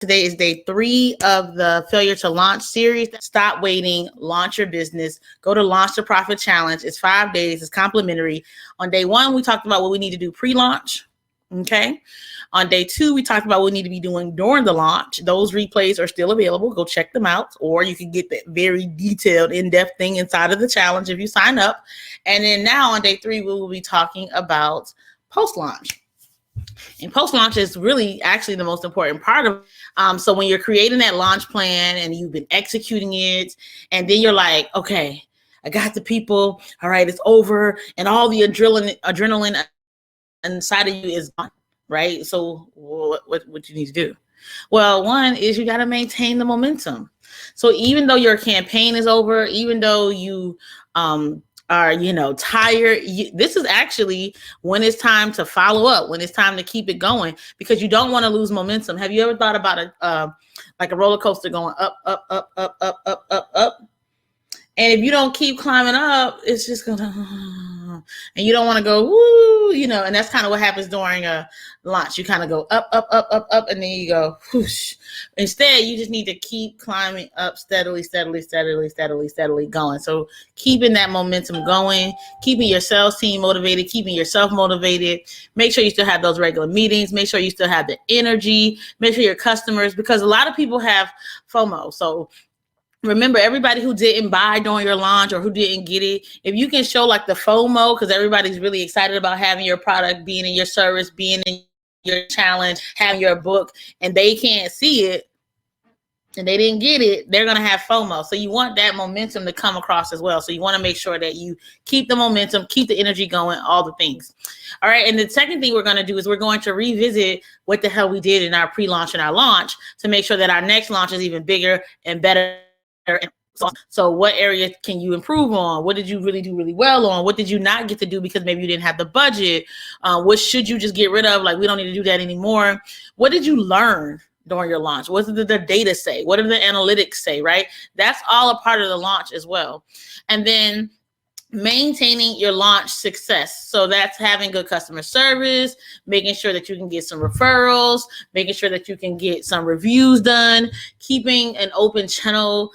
Today is day 3 of the Failure to Launch series. Stop waiting, launch your business. Go to Launch to Profit Challenge. It's 5 days, it's complimentary. On day 1, we talked about what we need to do pre-launch. Okay. On day 2, we talked about what we need to be doing during the launch. Those replays are still available. Go check them out, or you can get that very detailed, in-depth thing inside of the challenge if you sign up. And then now on day 3, we will be talking about post-launch. And post-launch is really actually the most important part of so when you're creating that launch plan and you've been executing it, and then you're like, okay, I got the people, all right, it's over, and all the adrenaline inside of you is gone, right? So what you need to do? Well, one is you got to maintain the momentum. So even though your campaign is over, even though you are, tired, this is actually when it's time to follow up, when it's time to keep it going, because you don't want to lose momentum. Have you ever thought about like a roller coaster going up, up, up, up, up, up, up, up? And if you don't keep climbing up, it's just gonna, and you don't want to go, woo, and that's kind of what happens during a launch. You kind of go up, up, up, up, up, and then you go whoosh. Instead, you just need to keep climbing up steadily going. So keeping that momentum going, keeping your sales team motivated, keeping yourself motivated. Make sure you still have those regular meetings. Make sure you still have the energy. Make sure your customers, because a lot of people have FOMO. So remember, everybody who didn't buy during your launch or who didn't get it, if you can show like the FOMO, because everybody's really excited about having your product, being in your service, being in your challenge, having your book, and they can't see it and they didn't get it, they're going to have FOMO. So you want that momentum to come across as well. So you want to make sure that you keep the momentum, keep the energy going, all the things. All right. And the second thing we're going to do is we're going to revisit what the hell we did in our pre-launch and our launch to make sure that our next launch is even bigger and better. So what area can you improve on? What did you really do really well on? What did you not get to do because maybe you didn't have the budget? What should you just get rid of? Like, we don't need to do that anymore. What did you learn during your launch? What did the data say? What did the analytics say, right? That's all a part of the launch as well. And then maintaining your launch success. So that's having good customer service, making sure that you can get some referrals, making sure that you can get some reviews done, keeping an open channel,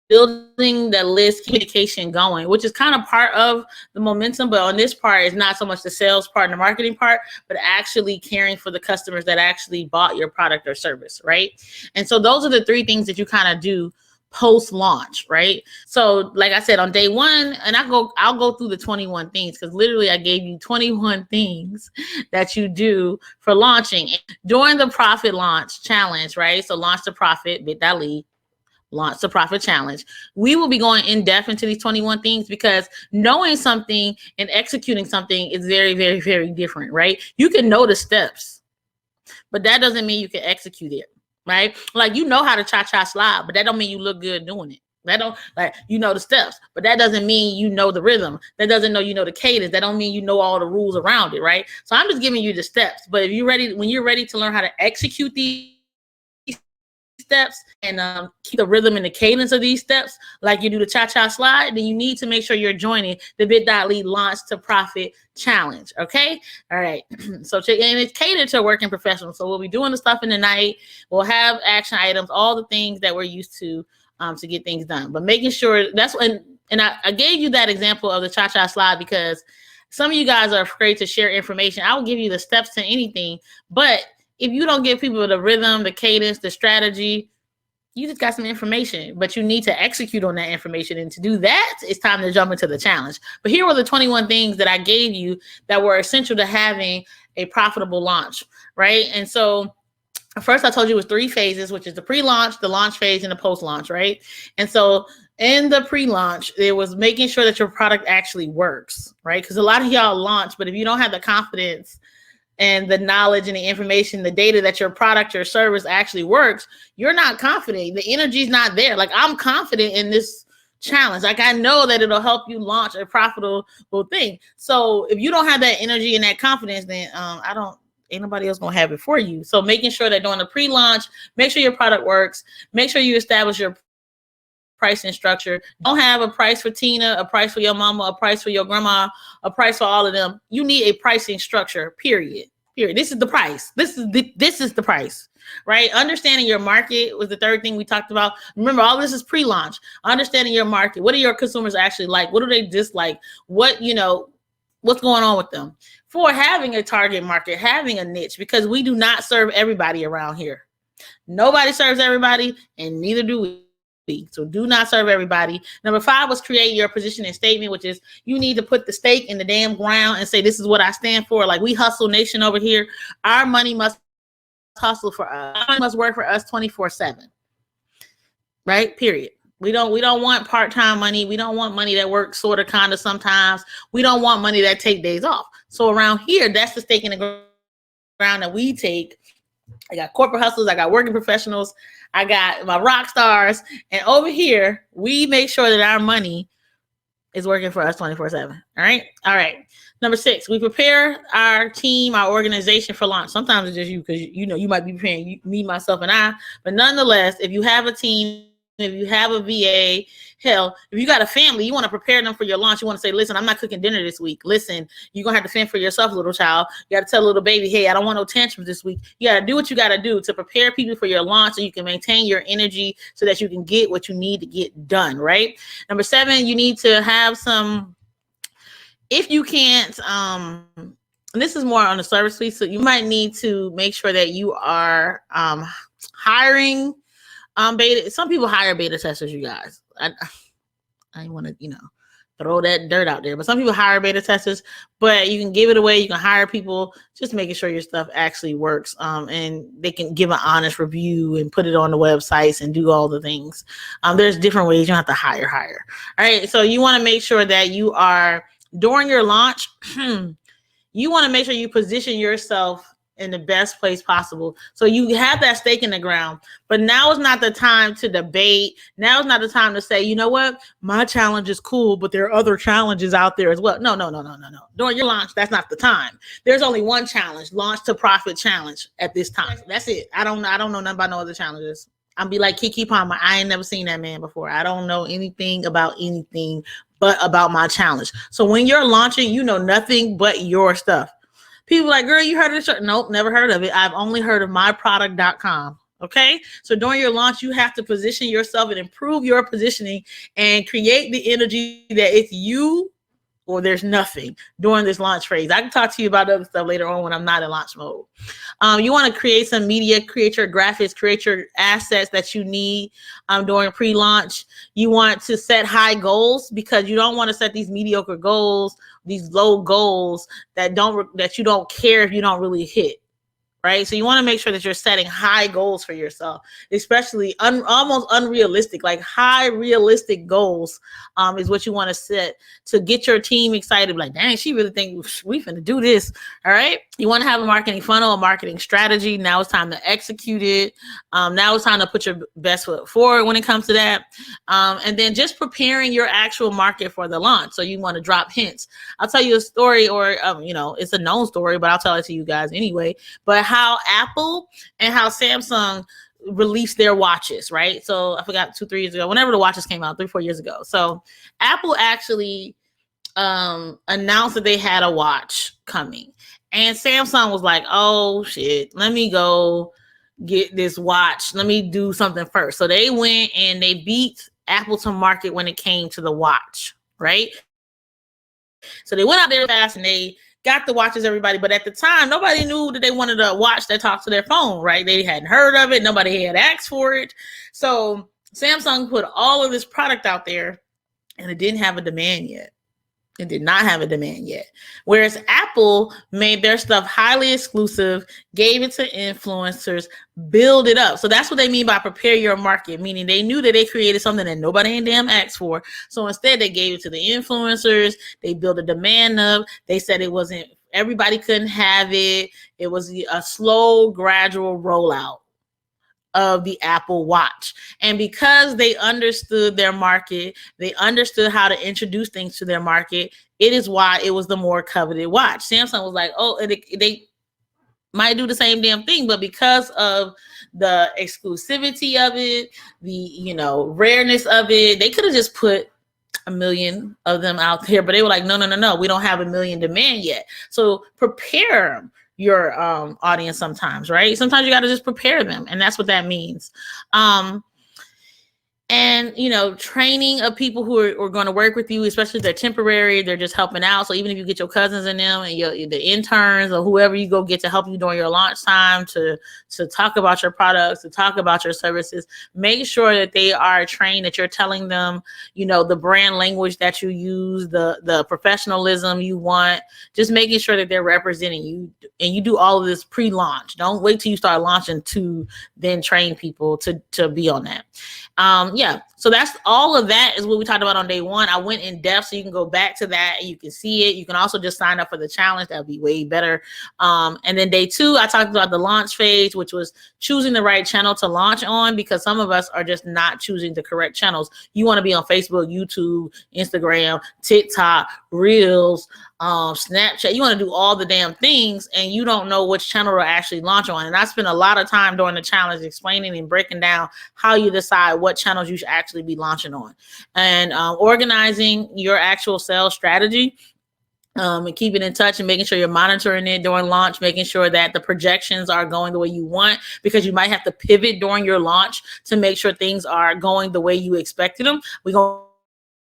building the list, communication going, which is kind of part of the momentum. But on this part, it's not so much the sales part and the marketing part, but actually caring for the customers that actually bought your product or service, right? And so those are the 3 things that you kind of do post-launch, right? So like I said, on day 1, and I'll go through the 21 things, because literally I gave you 21 things that you do for launching during the profit launch challenge, right? So launch to profit, bit.ly, launch to profit challenge. We will be going in depth into these 21 things, because knowing something and executing something is very, very, very different, right? You can know the steps, but that doesn't mean you can execute it. Right? Like, you know how to cha-cha slide, but that don't mean you look good doing it. That don't, like, you know the steps, but that doesn't mean you know the rhythm. That doesn't know you know the cadence. That don't mean you know all the rules around it, right? So I'm just giving you the steps. But if you're ready, when you're ready to learn how to execute these steps and keep the rhythm and the cadence of these steps, like you do the cha-cha slide, then you need to make sure you're joining the bit.ly launch to profit challenge. Okay. All right. So check, and it's catered to working professionals. So we'll be doing the stuff in the night. We'll have action items, all the things that we're used to get things done, but making sure that's when, and I gave you that example of the cha-cha slide because some of you guys are afraid to share information. I will give you the steps to anything, but if you don't give people the rhythm, the cadence, the strategy, you just got some information, but you need to execute on that information. And to do that, it's time to jump into the challenge. But here were the 21 things that I gave you that were essential to having a profitable launch, right? And so first I told you it was 3 phases, which is the pre-launch, the launch phase, and the post-launch, right? And so in the pre-launch, it was making sure that your product actually works, right? Because a lot of y'all launch, but if you don't have the confidence and the knowledge and the information, the data that your product or service actually works, you're not confident. The energy's not there. Like, I'm confident in this challenge. Like, I know that it'll help you launch a profitable thing. So if you don't have that energy and that confidence, then ain't nobody else gonna have it for you. So making sure that during the pre-launch, make sure your product works, make sure you establish your pricing structure. Don't have a price for Tina, a price for your mama, a price for your grandma, a price for all of them. You need a pricing structure, period. Period. This is the price. This is the price, right? Understanding your market was the third thing we talked about. Remember, all this is pre-launch. Understanding your market. What do your consumers actually like? What do they dislike? What, what's going on with them? For having a target market, having a niche, because we do not serve everybody around here. Nobody serves everybody, and neither do we. So do not serve everybody. Number 5 was create your positioning statement, which is you need to put the stake in the damn ground and say, this is what I stand for. Like, we hustle nation over here. Our money must hustle for us. Our money must work for us 24/7. Right? Period. We don't want part-time money. We don't want money that works sort of kind of sometimes. We don't want money that take days off. So around here, that's the stake in the ground that we take. I got corporate hustlers, I got working professionals, I got my rock stars, and over here, we make sure that our money is working for us 24/7. All right. Number 6, we prepare our team, our organization for launch. Sometimes it's just you, because you might be preparing me, myself, and I. But nonetheless, if you have a team, if you have a VA, hell, if you got a family, you want to prepare them for your launch. You want to say, listen, I'm not cooking dinner this week. Listen, you're going to have to fend for yourself, little child. You got to tell little baby, hey, I don't want no tantrums this week. You got to do what you got to do to prepare people for your launch so you can maintain your energy so that you can get what you need to get done, right? Number 7, you need to have some, if you can't, and this is more on the service suite, so you might need to make sure that you are hiring beta. Some people hire beta testers, you guys. I didn't want to, throw that dirt out there, but some people hire beta testers, but you can give it away. You can hire people, just making sure your stuff actually works. And they can give an honest review and put it on the websites and do all the things. There's different ways. You don't have to hire. All right. So you want to make sure that you are, during your launch, you want to make sure you position yourself in the best place possible. So you have that stake in the ground, but now is not the time to debate. Now is not the time to say, you know what, my challenge is cool, but there are other challenges out there as well. No. During your launch, that's not the time. There's only one challenge, launch to profit challenge at this time. That's it. I don't know nothing about no other challenges. I'll be like Kiki Palmer. I ain't never seen that man before. I don't know anything about anything but about my challenge. So when you're launching, you know nothing but your stuff. People like, girl, you heard of this shirt? Nope, never heard of it. I've only heard of myproduct.com. Okay. So during your launch, you have to position yourself and improve your positioning and create the energy that it's you or there's nothing during this launch phase. I can talk to you about other stuff later on when I'm not in launch mode. You want to create some media, create your graphics, create your assets that you need during pre-launch. You want to set high goals because you don't want to set these mediocre goals, these low goals that you don't care if you don't really hit. Right. So you want to make sure that you're setting high goals for yourself, especially almost unrealistic, like high realistic goals is what you want to set to get your team excited. Like, dang, she really thinks we finna do this. All right. You want to have a marketing funnel, a marketing strategy. Now it's time to execute it. Now it's time to put your best foot forward when it comes to that. And then just preparing your actual market for the launch. So you want to drop hints. I'll tell you a story or, it's a known story, but I'll tell it to you guys anyway. But how Apple and how Samsung released their watches, right? So I forgot 2-3 years ago, whenever the watches came out, 3-4 years ago. So Apple actually announced that they had a watch coming. And Samsung was like, oh shit, let me go get this watch. Let me do something first. So they went and they beat Apple to market when it came to the watch, right? So they went out there fast and they got the watches, everybody. But at the time, nobody knew that they wanted a watch that talks to their phone, right? They hadn't heard of it. Nobody had asked for it. So Samsung put all of this product out there and it didn't have a demand yet. It did not have a demand yet. Whereas Apple made their stuff highly exclusive, gave it to influencers, build it up. So that's what they mean by prepare your market, meaning they knew that they created something that nobody in damn asked for. So instead they gave it to the influencers. They built a demand up. They said it wasn't, everybody couldn't have it. It was a slow, gradual rollout of the Apple Watch. And because they understood their market, they understood how to introduce things to their market, it is why it was the more coveted watch. Samsung was like, oh, they might do the same damn thing, but because of the exclusivity of it, the rareness of it, they could have just put 1 million of them out there, but they were like, no, we don't have 1 million demand yet. So prepare them. your audience sometimes, right? Sometimes you got to just prepare them, and that's what that means. And, training of people who are going to work with you, especially if they're temporary, they're just helping out. So even if you get your cousins in them and the interns or whoever you go get to help you during your launch time to talk about your products, to talk about your services, make sure that they are trained, that you're telling them, the brand language that you use, the professionalism you want, just making sure that they're representing you. And you do all of this pre-launch. Don't wait till you start launching to then train people to be on that. So that's all of that is what we talked about on day one. I went in depth, so you can go back to that and you can see it. You can also just sign up for the challenge. That would be way better. And then day two, I talked about the launch phase, which was choosing the right channel to launch on, because some of us are just not choosing the correct channels. You want to be on Facebook, YouTube, Instagram, TikTok, Reels, Snapchat. You want to do all the damn things, and you don't know which channel to actually launch on. And I spent a lot of time during the challenge explaining and breaking down how you decide what channels you should actually be launching on, and organizing your actual sales strategy. And keeping in touch and making sure you're monitoring it during launch, making sure that the projections are going the way you want, because you might have to pivot during your launch to make sure things are going the way you expected them. We're going to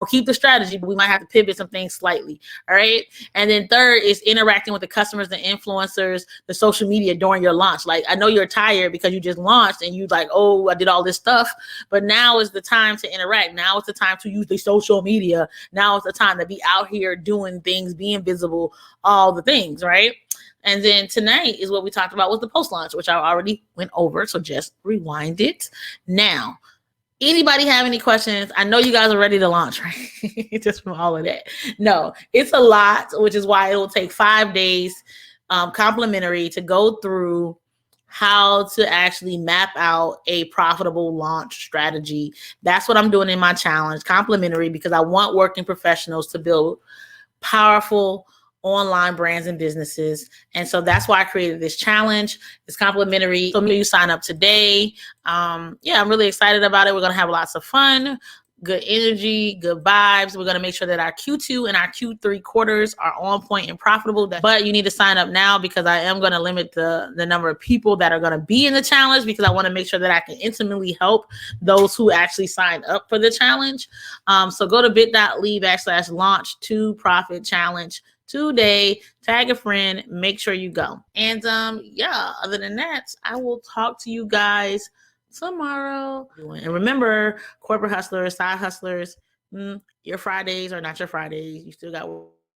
keep the strategy, but we might have to pivot some things slightly. All right. And then third is interacting with the customers, the influencers, the social media during your launch. Like, I know you're tired because you just launched and you like, oh, I did all this stuff, but now is the time to interact. Now is the time to use the social media. Now is the time to be out here doing things, being visible, all the things. Right. And then tonight is what we talked about was the post launch, which I already went over. So just rewind it now. Anybody have any questions? I know you guys are ready to launch, right? Just from all of that. No, it's a lot, which is why it will take 5 days complimentary to go through how to actually map out a profitable launch strategy. That's what I'm doing in my challenge, complimentary, because I want working professionals to build powerful online brands and businesses. And so that's why I created this challenge. It's complimentary. So you sign up today. I'm really excited about it. We're going to have lots of fun, good energy, good vibes. We're going to make sure that our Q2 and our Q3 quarters are on point and profitable. But you need to sign up now, because I am going to limit the number of people that are going to be in the challenge, because I want to make sure that I can intimately help those who actually sign up for the challenge. So go to bit.ly/launch to profit challenge today, tag a friend, make sure you go. And other than that, I will talk to you guys tomorrow. And remember, corporate hustlers, side hustlers, your Fridays are not your Fridays. You still got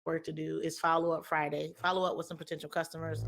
work to do. It's follow-up Friday. Follow up with some potential customers.